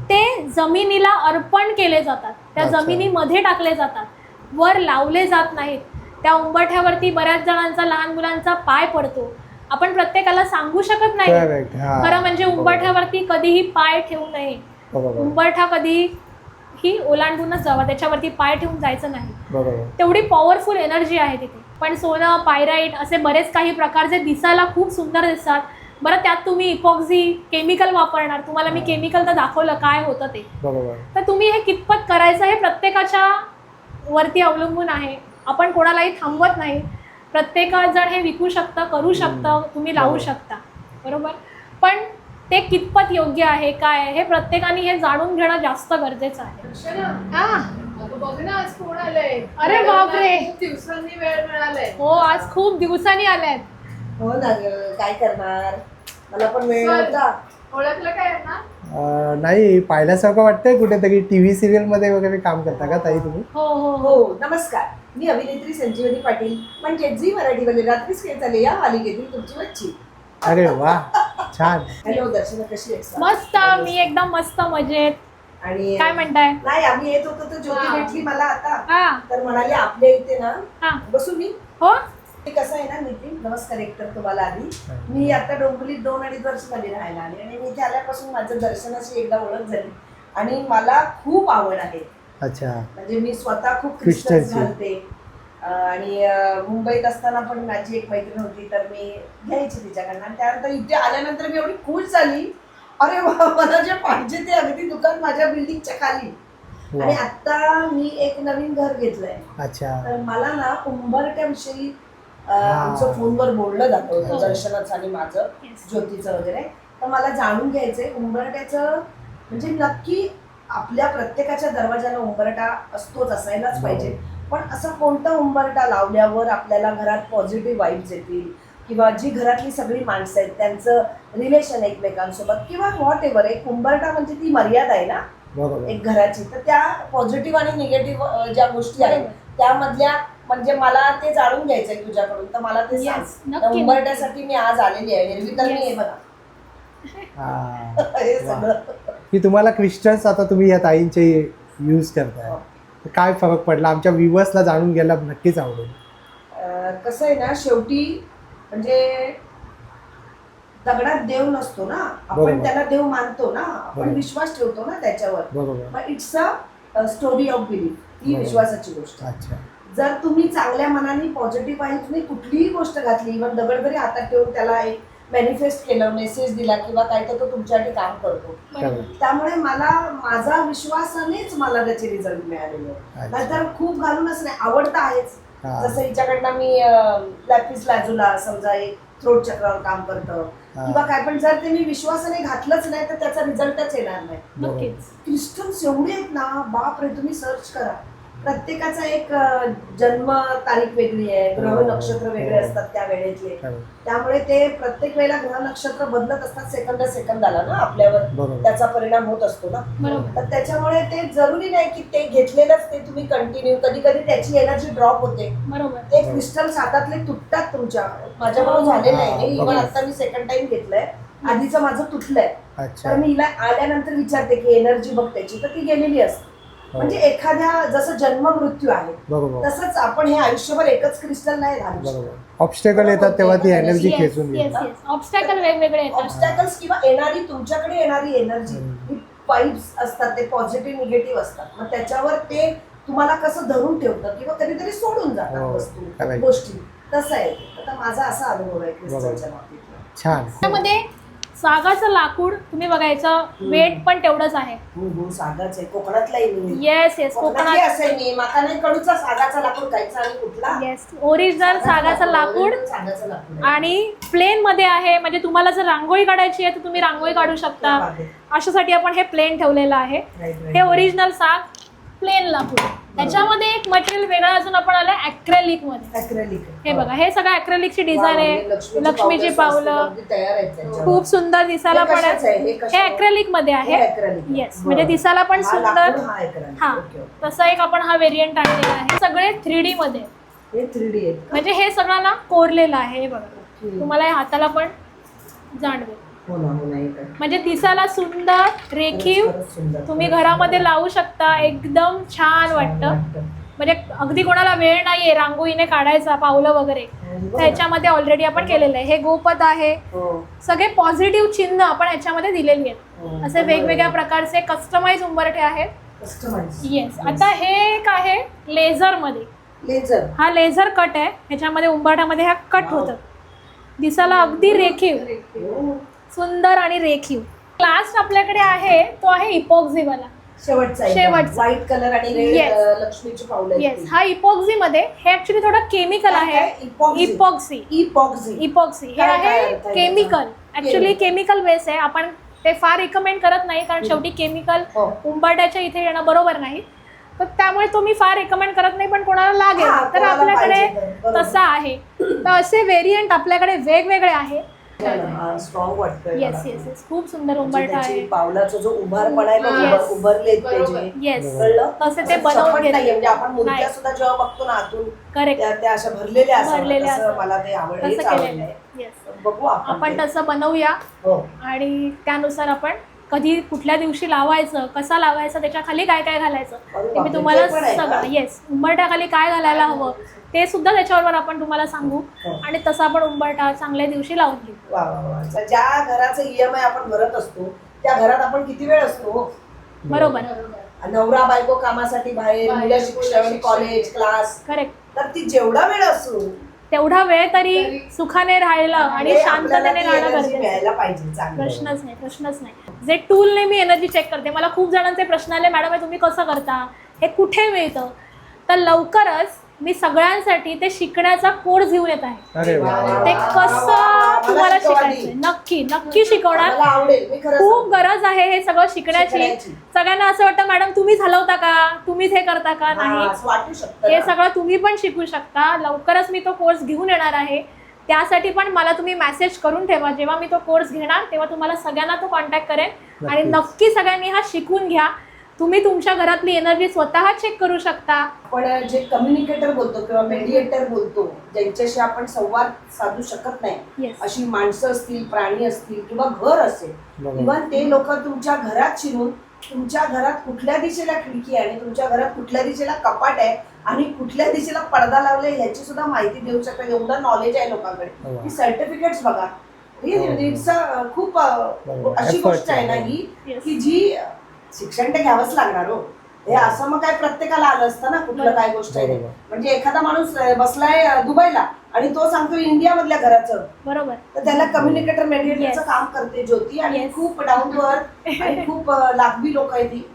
ते जमिनीला अर्पण केले जातात, त्या अच्छा. जमिनीमध्ये टाकले जातात, वर लावले जात नाहीत. त्या उंबरठ्यावरती बऱ्याच जणांचा, लहान मुलांचा पाय पडतो. आपण प्रत्येकाला सांगू शकत नाही. Correct. हा. खरं म्हणजे उंबरठ्यावरती कधीही पाय ठेवू नये. बरोबर. उंबरठा कधीही ओलांडूनच जावा, त्याच्यावरती पाय ठेवून जायचं नाही. बरोबर. तेवढी पॉवरफुल एनर्जी आहे तिथे. पण सोनं, पायराईट असे बरेच काही प्रकार जे दिसायला खूप सुंदर दिसतात, बरं त्यात तुम्ही इपॉक्झी केमिकल वापरणार. तुम्हाला मी केमिकल तर दाखवलं काय होतं ते. बरोबर. तर तुम्ही हे कितपत करायचं हे प्रत्येकाच्या वरती अवलंबून आहे. आपण कोणालाही थांबवत नाही. प्रत्येकजण हे विकू शकतं, करू शकतं, तुम्ही लावू शकता, बरोबर. पण ते कितपत योग्य आहे, काय आहे, हे प्रत्येकाने हे जाणून घेणं जास्त गरजेचं आहे. बघ ना, आज कोण आलंय. अरे बापरे. खूप दिवसांनी वेळ मिळालाय. हो, आज खूप दिवसांनी आल्यात. हो ना ग, काय करणार, मला पण वेळ नव्हता. ओळखलं काय ना? नाही, पाहिल्यासारखं वाटतंय कुठेतरी. टीव्ही सिरियल मध्ये वगैरे काम करता का ताई तुम्ही? हो हो हो. हो, नमस्कार. मी अभिनेत्री संजीवनी पाटील, म्हणजे झी मराठीमध्ये रात्रीच खेळ चाले या मालिकेतील तुमची बच्ची. अरे वा, छान. हॅलो दर्शना, कशी आहेस? मस्त, मी एकदम मस्त मजेत. आणि काय म्हणताय? नाही, आम्ही येत होतो तर ज्योती हा. भेटली मला आता, हा तर म्हणाली आपल्या इथे ना हा. बसू मी. हो. ते कसं आहे ना नितीन, नमस्कार एकतर तुम्हाला आधी. मी आता डोंबिवलीत 2-2.5 वर्ष झाली राहायला आली आणि मी इथे आल्यापासून माझं दर्शनाची एकदा ओळख झाली आणि मला खूप आवड आहे. अच्छा. म्हणजे मी स्वतः खूप क्रिस्टल्सची. क्रिस्टल्स घालते आणि मुंबईत असताना पण माझी एक मैत्रीण होती, तर मी घ्यायची तिच्याकडनं. आणि त्यानंतर इथे आल्यानंतर मी एवढी खुश झाली, अरे वा, मला जे पाहिजे ते अगदी दुकान माझ्या बिल्डिंगच्या खाली. आणि आता मी एक नवीन घर घेतलंय. अच्छा. तर मला ना उंबरठ्याविषयी आमचं फोनवर बोललं जातं होतं, दर्शनाचं आणि माझं, ज्योतीचं वगैरे. तर मला जाणून घ्यायचंय उंबरठ्याचं, म्हणजे नक्की आपल्या प्रत्येकाच्या दरवाजाला उंबरठा असतोच, असायलाच पाहिजे. पण असं कोणता उंबरठा लावल्यावर आपल्याला घरात पॉझिटिव्ह वाईब्स येतील, किंवा जी घरातली सगळी माणसं आहेत त्यांचं रिलेशन एकमेकांसोबत, किंवा व्हॉट एव्हर. एक उंबरठा म्हणजे ती मर्यादा आहे ना बरोबर. एक घराची. तर त्या पॉझिटिव्ह आणि निगेटिव्ह ज्या गोष्टी आहेत त्यामधल्या, म्हणजे मला ते जाणून घ्यायचंय तुझ्याकडून, तर मला ते सांग. Yes, नक्की. उंबरठ्यासाठी मी आज आलेली आहे, एरवी तर मी हे बघा हा. हे सगळं. की तुम्हाला क्रिस्टल्स आता तुम्ही या ताईंचे यूज करताय, तर काय फरक पडला आमच्या व्ह्यूअर्सला जाणून घ्यायला नक्कीच आवडेल. कसं आहे ना, शेवटी म्हणजे दगडात देव नसतो ना, आपण बरोबर. त्याला देव मानतो ना, आपण बरोबर. विश्वास ठेवतो ना त्याच्यावर. बरोबर. मग it's a story of belief, ही बरोबर. विश्वासाची गोष्ट. अच्छा. जर तुम्ही चांगल्या मनाने पॉझिटिव्ह आहे, तुम्ही कुठलीही गोष्ट घातली, इव्हन दगड जरी हातात ठेवून त्याला एक मॅनिफेस्ट केलं, मेसेज दिला किंवा काय, तर तो तुमच्यासाठी काम करतो. Correct. त्यामुळे मला माझा विश्वासानेच मला त्याचे रिझल्ट मिळालेले. अच्छा. नाहीतर खूप घालूनच नाही, आवडतं आहेच. हा. जसं हिच्याकडनं मी लॅपिस लाजूला समजा एक थ्रोट चक्रावर काम करतं हा. किंवा काय, पण जर ते मी विश्वासाने घातलंच नाही तर त्याचा रिझल्टच येणार नाही. नक्कीच. क्रिस्टल्स एवढे आहेत ना, बापरे, तुम्ही सर्च करा. प्रत्येकाचा एक जन्म तारीख वेगळी आहे, ग्रह नक्षत्र वेगळे असतात त्या वेळेतले. Correct. त्यामुळे ते प्रत्येक वेळेला ग्रह नक्षत्र बदलत असतात, सेकंदाला ना आपल्यावर बरोबर. त्याचा परिणाम होत असतो ना. बरोबर. तर त्याच्यामुळे ते जरुरी नाही की ते घेतलेलंच ते तुम्ही कंटिन्यू, कधी कधी त्याची एनर्जी ड्रॉप होते. बरोबर. ते क्रिस्टल्स हातातले तुटतात तुमच्या. माझ्याबरोबर झालेलं आहे, इव्हन बरोबर. आता मी सेकंड टाइम घेतलंय, आधीचं माझं तुटलंय. अच्छा. तर मी हिला आल्यानंतर विचारते की एनर्जी बघ त्याची, तर ती गेलेली असते. म्हणजे एखाद्या जसं जन्म मृत्यू आहे बरोबर. तसंच आपण हे आयुष्यभर एकच क्रिस्टल नाही घालू शकत. बरोबर. ऑब्स्टेकल येतात तेव्हा ती एनर्जी खेचून येस घेतात. येस. ऑब्स्टॅकल वेगवेगळे येतात. ऑब्स्टॅकल्स किंवा येणारी तुमच्याकडे येणारी एनर्जी, ही वाईब्स असतात, ते पॉझिटिव्ह निगेटिव्ह असतात. मग त्याच्यावर ते तुम्हाला कसं धरून ठेवतं किंवा कधीतरी सोडून जातात हो, वस्तू, correct. गोष्टी. तसं आहे. आता माझा असा अनुभव आहे क्रिस्टलच्या बाबतीत. छान. त्यामध्ये सागाचं लाकूड तुम्ही बघायचं, वेट पण तेवढंच आहे. हो, सागाच आहे. कोकणातलाही मी. Yes yes. कोकणातली कोकणात. असं आहे मी. माका नाही कडूचा सागाचा लाकूड खायचा आणि कुठला येस. ओरिजिनल सागाचं लाकूड. सागाचं लाकूड. आणि प्लेन मध्ये आहे, म्हणजे तुम्हाला जर रांगोळी काढायची आहे तर तुम्ही रांगोळी काढू शकता. अशासाठी आपण हे प्लेन ठेवलेलं आहे. हे ओरिजिनल साग, प्लेन लाकूड. त्याच्यामध्ये एक मटेरियल वेगळं अजून आपण आलं ऍक्रेलिक मध्ये. Acrylic. हे बघा, हे सगळं ऍक्रेलिकची डिझाईन आहे. लक्ष्मीची पावलं अगदी तयार आहेत त्यांच्यावर. खूप सुंदर दिसायला पण कशाचं आहे? हे हे कशाचं? ऍक्रेलिक मध्ये आहे. हे acrylic आहे. येस, म्हणजे बरं. दिसायला पण हा सुंदर. लाकूड, हा acrylic. हा, ओके, ओके. तसा एक आपण हा व्हेरियंट आणलेला आहे. सगळे 3D मध्ये, हे 3D आहेत का? म्हणजे हे सगळं ना कोरलेलं आहे. हे बघा, ओके. तुम्हाला हे हाताला पण जाणवेल. हो ना, हो ना, हे काय. म्हणजे दिसायला सुंदर, रेखीव, खरंच सुंदर. तुम्ही घरामध्ये लावू शकता. एकदम छान वाटतं. म्हणजे अगदी कोणाला वेळ नाहीये रांगोळीने काढायचा पावलं वगैरे, त्याच्यामध्ये ऑलरेडी आपण केलेलं आहे. हे गोपद आहे. हो, सगळे पॉझिटिव्ह चिन्ह आपण याच्यामध्ये दिलेली आहेत. हो. असे वेगवेगळ्या प्रकारचे कस्टमाइज उंबरठे आहेत. Customize. येस. आता हे एक आहे लेझर मध्ये. लेझर. हा लेझर कट आहे. ह्याच्यामध्ये उंबरठ्यामध्ये ह्या कट Wow. होतं. दिसायला अगदी रेखीव, हो. सुंदर आणि रेखीव. लास्ट आपल्याकडे आहे तो आहे इपॉक्झी वाला. शेवटचा व्हाईट कलर आणि रेड Yes. लक्ष्मीची पावलं आहेत येस, ती. हा इपॉक्झी मध्ये. हे ऍक्च्युली थोडं केमिकल काय आहे. काय? Epoxy. इपॉक्झी. Epoxy. इपॉक्सी हे काय- काय आहे अर्थ आहे केमिकल. त्याचा? ऍक्च्युली केमिकल बेस आहे. आपण ते फार रिकमेंड करत नाही, कारण शेवटी केमिकल हो. उंबरठ्याच्या इथे येणं बरोबर नाही. तर त्यामुळे तो मी फार रिकमेंड करत नाही, पण कोणाला लागेल हा, तर कोणाला आपल्याकडे पाहिजे तर, बरोबर. तसा आहे. तर असे व्हेरियंट आपल्याकडे वेगवेगळे आहे. स्ट्रॉंग वाटतोय येस मला. येस येस, खूप सुंदर म्हणजे उंबरठा त्याची आहे. पावलाचा जो उभारपणा आहे ना, Yes. उभारलेत ते बरोबर. जे. येस, कळलं? तसे ते असं बनवून चपट नाहीये. घेतले. म्हणजे आपण मूर्त्या नाही. सुद्धा जेव्हा बघतो ना आतून, करेक्ट, त्या अशा भरलेल्या असतात. भरलेल्या तसं असतात. मला ते हेच तसं केलेलं आवडलंय. आहे. येस, बघू आपण ते. तसं बनवूया हो. आणि त्यानुसार आपण कधी कुठल्या दिवशी लावायचं, कसा लावायचा, त्याच्या खाली काय काय घालायचं अरे ते मी बापरे, तुम्हाला ते पण आहे का? सगळं. येस, उंबरठ्याखाली काय घालायला हवं ते सुद्धा त्याच्याबरोबर आपण तुम्हाला सांगू. हो. आणि तसा आपण उंबरठा चांगल्या दिवशी लावून घेऊ. वा वा वा. ज्या घराचं EMI आपण भरत असतो त्या घरात आपण किती वेळ असतो? बरोबर, नवरा बायको कामासाठी बाहेर, मुलं शिक्षण, कॉलेज, क्लास. करेक्ट. तर ती जेवढा वेळ असतो तेवढा वेळ तरी सुखाने राहायला आणि ते शांततेने आपल्याला ती राहणं energy गरजेचं आहे. मिळायला पाहिजे. चांगलं. प्रश्नच नाही, प्रश्नच नाही. जे टूलने मी एनर्जी चेक करते, मला खूप जणांचे प्रश्न आले, मॅडम हे तुम्ही कसं करता, हे कुठे मिळतं? तर लवकरच मी सगळ्यांसाठी ते शिकण्याचा कोर्स घेऊन येत आहे. अरे वा. ते कसं तुम्हाला शिकवा शिकायचं, नक्की नक्की शिकवणार. मला आवडेल. मी खरं खूप सांगते. गरज आहे हे सगळं शिकण्याची. शिकण्याची. सगळ्यांना असं वाटतं मॅडम तुम्हीच हलवता का, तुम्हीच हे करता का? हा, नाही, असं वाटू शकतं हे ना. सगळं तुम्ही पण शिकू शकता. लवकरच मी तो कोर्स घेऊन येणार आहे. त्यासाठी पण मला तुम्ही मेसेज करून ठेवा. जेव्हा मी तो कोर्स घेणार तेव्हा तुम्हाला सगळ्यांना तो कॉन्टॅक्ट करेन. आणि नक्की सगळ्यांनी हा शिकून घ्या. तुम्ही तुमच्या घरातली एनर्जी स्वतः चेक करू शकता. आपण जे कम्युनिकेटर बोलतो किंवा मेडिएटर बोलतो, ज्यांच्याशी आपण संवाद साधू शकत नाही, येस, अशी माणसं असतील, प्राणी असतील किंवा घर असेल, बरोबर. इव्हन ते लोक तुमच्या घरात शिरून तुमच्या घरात कुठल्या दिशेला खिडकी आहे आणि तुमच्या घरात कुठल्या दिशेला कपाट आहे आणि कुठल्या दिशेला पडदा लावलाय याची सुद्धा माहिती देऊ शकतात. एवढं नॉलेज आहे लोकांकडे. वा. ही सर्टिफिकेट्स बघा. इट्स खूप बरोबर. अशी Efforts गोष्ट आहे ना आहे. ही, येस. की जी शिक्षण ते घ्यावंच लागणार हो. हे असं मग काय प्रत्येकाला आलं असतं ना कुठलं काय गोष्ट आहे ते. बरोबर. म्हणजे एखादा माणूस बसलाय दुबईला आणि तो सांगतो इंडिया मधल्या घराचं, बरोबर. तर त्याला कम्युनिकेटर मेडिएटरचं Yes. काम करते ज्योती. आणि Yes. खूप डाऊन टू अर्थ आणि खूप लागवी लोक आहेत ती.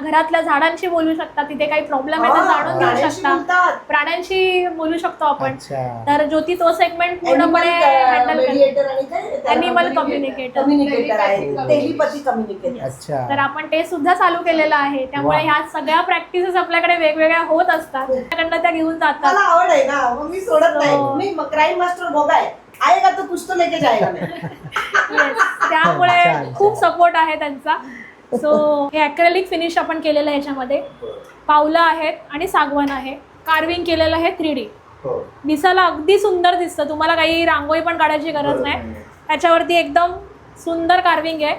घरातल्या झाडांशी बोलू शकता. तिथे काही प्रॉब्लेम आहे तर जाणून घेऊ प्राण्यांशी शकता. बोलतात. प्राण्यांशी बोलू शकतो आपण. अच्छा. तर ज्योती तो सेगमेंट पूर्णपणे हँडल करते. मेडिएटर आणि काय Animal communicator. कम्युनिकेटर आहे, Telepathic टेलिपॅथी कम्युनिकेटर. अच्छा. तर आपण ते सुद्धा चालू केलेलं आहे. त्यामुळे वा. ह्या सगळ्या प्रॅक्टिसेस आपल्याकडे वेगवेगळ्या होत असतात. त्याकडनं त्या घेऊन मला जातात. आवड आहे ना, मग मी सोडत नाही. हो. मी क्राईम मास्टर भोगा आहे, आएगा तो कुछ तो लेके जाएगा मैं. Yes. त्यामुळे छान, खूप छान. सपोर्ट आहे त्यांचा. सो हे अॅक्रेलिक फिनिश आपण केलेलं आहे. ह्याच्यामध्ये पावलं आहेत आणि सागवान आहे. कार्विंग केलेलं आहे 3D. हो. दिसायला अगदी सुंदर दिसतं. तुम्हाला काही रांगोळी पण काढायची गरज नाही. त्याच्यावरती एकदम सुंदर कार्विंग आहे.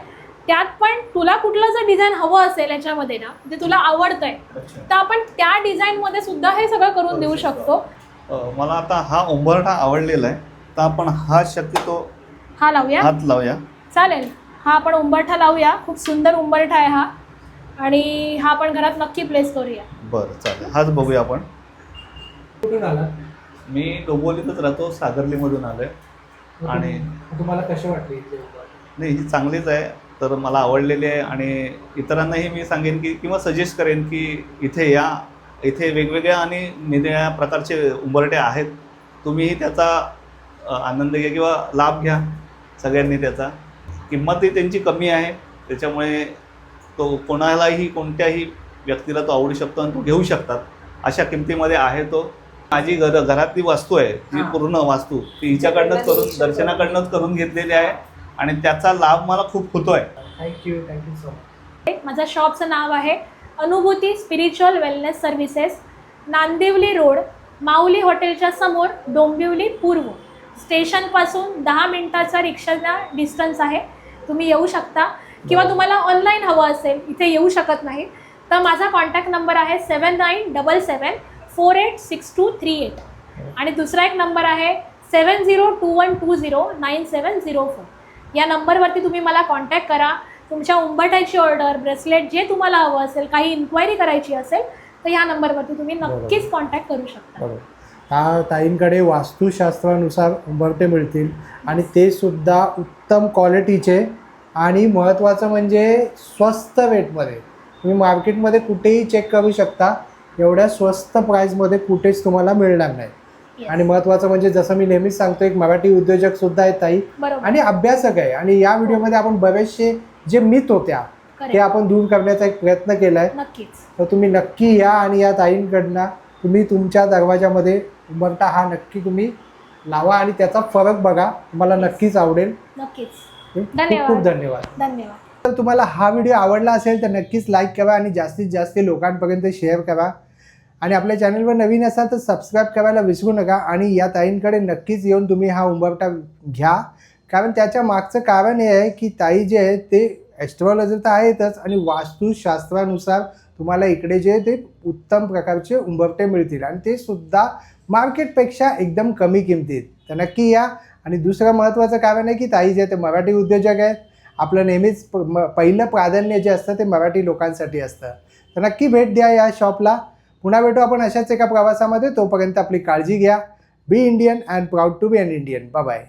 त्यात पण तुला कुठलं जर डिझाईन हवं असेल याच्यामध्ये ना, जे तुला आवडतंय, अच्छा. तर आपण त्या डिझाईन मध्ये सुद्धा हे सगळं करून देऊ शकतो. मला आता हा उंबरठा आवडलेला आहे, तर आपण हा शक्यतो हा लावूया, हात लावूया. चालेल. हा आपण उंबरठा लावूया. खूप सुंदर उंबरठा आहे हा. आणि हा आपण घरात नक्की प्लेस करूया. बरं, चालेल. हाच बघूया आपण. कुठून आला? मी डोंबिवलीतच राहतो, सागर्लीमधून आलोय. आणि तुम्हाला कसे वाटले इथे? नाही, ही चांगलीच आहे, तर मला आवडलेली आहे. आणि इतरांनाही मी सांगेन की किंवा सजेस्ट करेन की इथे या. इथे वेगवेगळ्या आणि निरनिळ्या प्रकारचे उंबरठे आहेत. तुम्हीही त्याचा आनंद घ्या किंवा लाभ घ्या. सगळ्यांनी त्याचा. किंमतही त्यांची कमी आहे, त्याच्यामुळे तो कोणालाही कोणत्याही व्यक्तीला तो आवडू शकतो आणि तो घेऊ शकतात अशा किमतीमध्ये आहे तो. माझी घरातली वास्तू आहे जी हां. पूर्ण वास्तू ती हिच्याकडनंच करून दर्शनाकडनंच करून घेतलेली आहे आणि त्याचा लाभ मला खूप होतोय. Thank you so much. माझ्या शॉपचं नाव आहे अनुभूती spiritual wellness services, Nandivali road, माऊली हॉटेलच्या समोर, डोंबिवली पूर्व. स्टेशनपासून 10 मिनिटाचा रिक्षाचा डिस्टन्स आहे. तुम्ही येऊ शकता किंवा तुम्हाला ऑनलाईन हवं असेल, इथे येऊ शकत नाही, तर माझा कॉन्टॅक्ट नंबर आहे 7977486238 आणि दुसरा एक नंबर आहे 7021209704. या नंबरवरती तुम्ही मला कॉन्टॅक्ट करा. तुमच्या उंबरठ्याची ऑर्डर, ब्रेसलेट जे तुम्हाला हवं असेल, काही इन्क्वायरी करायची असेल तर या नंबरवरती तुम्ही नक्कीच कॉन्टॅक्ट करू शकता. बरोबर. हा ताईंकडे वास्तुशास्त्रानुसार उंबरठे मिळतील आणि ते सुद्धा उत्तम क्वालिटीचे आणि महत्त्वाचं म्हणजे स्वस्त रेटमध्ये. तुम्ही मार्केटमध्ये कुठेही चेक करू शकता, एवढ्या स्वस्त प्राईजमध्ये कुठेच तुम्हाला मिळणार नाही. Yes. आणि महत्त्वाचं म्हणजे जसं मी नेहमीच सांगतो, एक मराठी उद्योजकसुद्धा आहेत ताई बरोबर. आणि अभ्यासक आहे. आणि या व्हिडिओमध्ये आपण बरेचसे जे मिथ होत्या Correct. ते आपण दूर करण्याचा एक प्रयत्न केला आहे. नक्कीच. तर तुम्ही नक्की या आणि या ताईंकडनं तुम्ही तुमच्या दरवाजामध्ये उंबरठा हा नक्की तुम्ही लावा आणि त्याचा फरक बघा, तुम्हाला नक्कीच आवडेल. नक्कीच. खूप धन्यवाद. खूप धन्यवाद. धन्यवाद. तर तुम्हाला हा व्हिडिओ आवडला असेल तर नक्कीच लाईक करा आणि जास्तीत जास्त लोकांपर्यंत शेअर करा आणि आपल्या चॅनलवर नवीन असाल तर सबस्क्राईब करायला विसरू नका. आणि या ताईंकडे नक्कीच येऊन तुम्ही हा उंबरठा घ्या, कारण त्याच्या मागचं कारण हे आहे की ताई जे आहे ते ॲस्ट्रॉलॉजर तर आहेतच आणि वास्तुशास्त्रानुसार तुम्हाला इकडे जे ते उत्तम प्रकारचे उंबरठे मिळतील आणि ते सुद्धा मार्केटपेक्षा एकदम कमी किमतीत. तर नक्की या. आणि दुसरं महत्त्वाचं कारण आहे की ताई जे ते मराठी उद्योजक आहेत. आपलं नेहमीच पहिलं प्राधान्य जे असतं ते मराठी लोकांसाठी असतं. तर नक्की भेट द्या या शॉपला. पुन्हा भेटू आपण अशाच एका प्रवासामध्ये. तोपर्यंत आपली काळजी घ्या. Be Indian and proud to be an Indian. Bye bye.